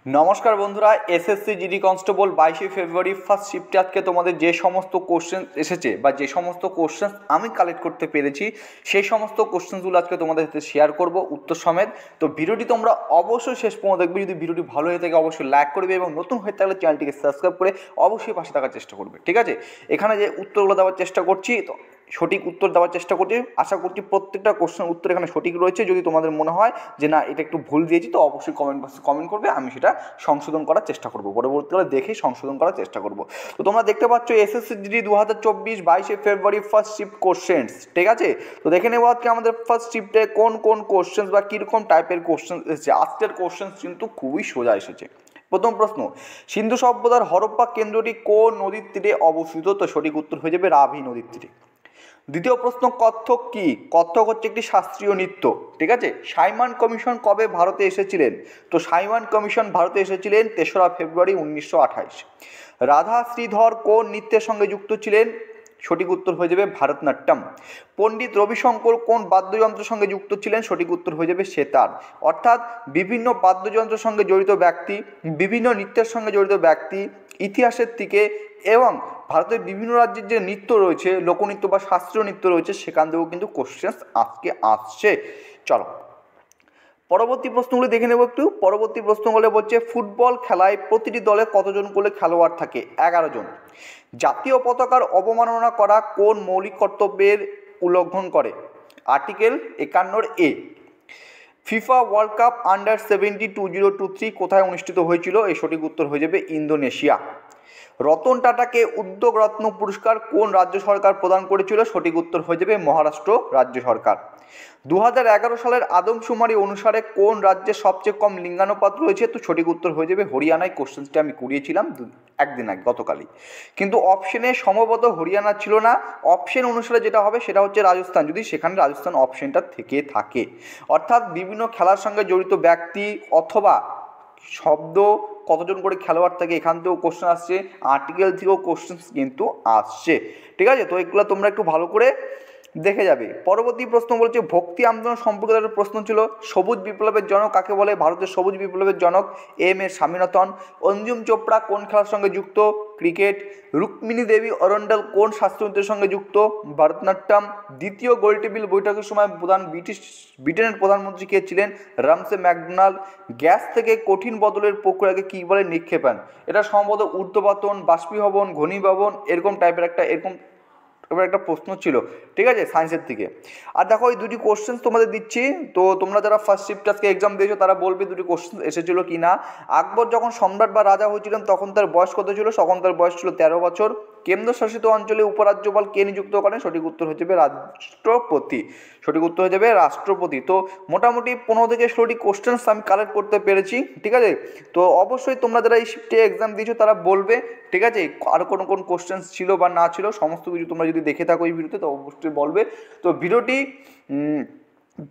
নমস্কার বন্ধুরা, SSC GD constable 22শে ফেব্রুয়ারি ফার্স্ট শিফটে আজকে তোমাদের যে সমস্ত কোশ্চেন এসেছে বা যে সমস্ত কোশ্চেন আমি কালেক্ট করতে পেরেছি সেই সমস্ত কোশ্চেনগুলো আজকে তোমাদের সাথে শেয়ার করব উত্তর সমেত। তো ভিডিওটি তোমরা অবশ্যই শেষ পর্যন্ত দেখবে। যদি ভিডিওটি ভালো হয়ে থাকে অবশ্যই লাইক করবে এবং নতুন হয়ে থাকলে চ্যানেলটিকে সাবস্ক্রাইব করে অবশ্যই পাশে থাকার চেষ্টা করবে। ঠিক আছে, এখানে যে উত্তরগুলো দেওয়ার চেষ্টা করছি তো সঠিক উত্তর দেওয়ার চেষ্টা করছি। আশা করছি প্রত্যেকটা কোশ্চেন উত্তর এখানে সঠিক রয়েছে। যদি তোমাদের মনে হয় যে না এটা একটু ভুল দিয়েছি তো অবশ্যই কমেন্ট বক্সে কমেন্ট করবে, আমি সেটা সংশোধন করার চেষ্টা করব, পরবর্তীকালে দেখে সংশোধন করার চেষ্টা করব। তো তোমরা দেখতে পাচ্ছ এসএসসি জিডি 2024 22শে ফেব্রুয়ারি ফার্স্ট শিফট কোশ্চেন্স। ঠিক আছে, তো দেখে নেব আজকে আমাদের ফার্স্ট শিফটে কোন কোন কোশ্চেন্স বা কীরকম টাইপের কোশ্চেন এসেছে। আজকের কোশ্চেন্স কিন্তু খুবই সোজা এসেছে। প্রথম প্রশ্ন, সিন্ধু সভ্যতার হরপ্পা কেন্দ্রটি কোন নদীর তীরে অবস্থিত? তো সঠিক উত্তর হয়ে যাবে রাভি নদীর তীরে। দ্বিতীয় প্রশ্ন, কত্থক কি? কত্থক হচ্ছে একটি শাস্ত্রীয় নৃত্য। ঠিক আছে, সাইমন কমিশন কবে ভারতে এসেছিলেন? তো সাইমন কমিশন ভারতে এসেছিলেন 3রা ফেব্রুয়ারি 1928। রাধা শ্রীধর কোন নৃত্যের সঙ্গে যুক্ত ছিলেন? সঠিক উত্তর হয়ে যাবে ভারতনাট্যম। পণ্ডিত রবিশঙ্কর কোন বাদ্যযন্ত্রের সঙ্গে যুক্ত ছিলেন? সঠিক উত্তর হয়ে যাবে সেতার। অর্থাৎ বিভিন্ন বাদ্যযন্ত্রের সঙ্গে জড়িত ব্যক্তি, বিভিন্ন নৃত্যের সঙ্গে জড়িত ব্যক্তি ইতিহাসের থেকে এবং ভারতের বিভিন্ন রাজ্যের যে নৃত্য রয়েছে, লোকনৃত্য বা শাস্ত্রীয় নৃত্য রয়েছে, সেখান থেকেও কিন্তু কোশ্চেন আজকে আসছে। চলো পরবর্তী প্রশ্নগুলো দেখে নেব একটু। পরবর্তী প্রশ্নগুলো বলছে ফুটবল খেলায় প্রতিটি দলে কতজন করে খেলোয়াড় থাকে? 11 জন। জাতীয় পতাকার অবমাননা করা কোন মৌলিক কর্তব্যের উল্লঙ্ঘন করে? আর্টিকেল 51 এ। ফিফা ওয়ার্ল্ড কাপ আন্ডার-17 2023 কোথায় অনুষ্ঠিত হয়েছিল? এই সঠিক উত্তর হয়ে যাবে ইন্দোনেশিয়া। রতন টাটাকে উদ্যোগ রত্ন পুরস্কার কোন রাজ্য সরকার প্রদান করেছিল? সঠিক উত্তর হয়ে যাবে মহারাষ্ট্র রাজ্য সরকার। 2011 সালের আদমশুমারি অনুসারে কোন রাজ্যে সবচেয়ে কম লিঙ্গানুপাত রয়েছে? তো সঠিক উত্তর হয়ে যাবে হরিয়ানায়। কোশ্চেনটি আমি করিয়েছিলাম একদিন আগে, গতকালই, কিন্তু অপশনে সম্ভবত হরিয়ানা ছিল না। অপশন অনুসারে যেটা হবে সেটা হচ্ছে রাজস্থান, যদি সেখানে রাজস্থান অপশনটা থেকে থাকে। অর্থাৎ বিভিন্ন খেলার সঙ্গে জড়িত ব্যক্তি অথবা শব্দ কতজন করে খেলোয়াড় থাকে এখান থেকেও কোশ্চেন আসছে, আর্টিকেল থেকেও কোশ্চেন কিন্তু আসছে। ঠিক আছে, তো এগুলো তোমরা একটু ভালো করে দেখে যাবে। পরবর্তী প্রশ্ন বলছে ভক্তি আন্দোলন সম্পর্কে একটা প্রশ্ন ছিল। সবুজ বিপ্লবের জনক কাকে বলে? ভারতের সবুজ বিপ্লবের জনক এম.এস স্বামীনাথন। অঞ্জুম চোপড়া কোন খেলার সঙ্গে যুক্ত? ক্রিকেট। রুক্মিণী দেবী অরন্ডাল কোন শাস্ত্রনৃত্যের সঙ্গে যুক্ত? ভারতনাট্যম। দ্বিতীয় গোলটেবিল বৈঠকের সময় ব্রিটেনের প্রধানমন্ত্রী কে ছিলেন? রামসে ম্যাকডোনাল্ড। গ্যাস থেকে কঠিন বদলের প্রক্রিয়াকে কী বলে? নিক্ষেপণ। এটা সম্ভবত ঊর্ধ্বপাতন, বাষ্পীভবন, ঘনীভবন এরকম টাইপের একটা প্রশ্ন ছিল। ঠিক আছে, সায়েন্সের থেকে। আর দেখো এই দুটি কোশ্চেন তোমাদের দিচ্ছি, তো তোমরা যারা ফার্স্ট শিফট আজকে এক্সাম দিয়েছো তারা বলবে দুটি কোশ্চেন এসেছিল কি না। আকবর যখন সম্রাট বা রাজা হয়েছিলেন তখন তার বয়স কত ছিল? তখন তার বয়স ছিল 13 বছর। কেন্দ্রশাসিত অঞ্চলে উপরাজ্যপাল কে নিযুক্ত করেন? সঠিক উত্তর হয়ে যাবে রাষ্ট্রপতি। সঠিক উত্তর হয়ে যাবে রাষ্ট্রপতি। তো মোটামুটি 15 থেকে 16টি কোশ্চেন আমি কালেক্ট করতে পেরেছি। ঠিক আছে, তো অবশ্যই তোমরা যারা এই শিফটে এক্সাম দিয়েছো তারা বলবে। ঠিক আছে, আর কোন কোশ্চেন ছিল বা না ছিল সমস্ত কিছু তোমরা যদি দেখে থাকো এই ভিডিওতে তো অবশ্যই বলবে। তো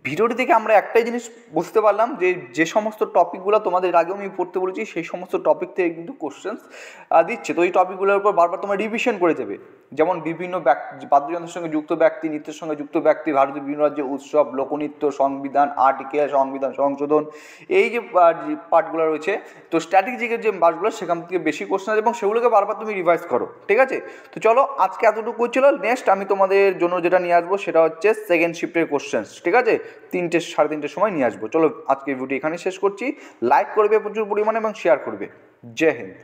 ভিডিওটি থেকে আমরা একটাই জিনিস বুঝতে পারলাম যে যে সমস্ত টপিকগুলো তোমাদের আগেও আমি পড়তে বলেছি সেই সমস্ত টপিক থেকে কিন্তু কোশ্চেন দিচ্ছে। তো এই টপিকগুলোর উপর বারবার তোমরা রিভিশন করে যাবে। যেমন বিভিন্ন বাদ্যযন্ত্রের সঙ্গে যুক্ত ব্যক্তি, নৃত্যের সঙ্গে যুক্ত ব্যক্তি, ভারতের বিভিন্ন রাজ্যের উৎসব, লোকনৃত্য, সংবিধান, আর্টিকেল, সংবিধান সংশোধন, এই যে পার্টগুলো রয়েছে, তো স্ট্র্যাটেজিকের যে পার্টগুলো সেখান থেকে বেশি কোশ্চেন আছে এবং সেগুলোকে বারবার তুমি রিভাইজ করো। ঠিক আছে, তো চলো আজকে এতটুকু ছিল। নেক্সট আমি তোমাদের জন্য যেটা নিয়ে আসবো সেটা হচ্ছে সেকেন্ড শিফটের কোশ্চেন। ঠিক আছে, 3-3:30 সময় নিয়ে আসবো। চলো আজকে ভিডিও এখানে শেষ করছি। লাইক করবে প্রচুর পরিমাণে এবং শেয়ার করবে। জয় হিন্দ।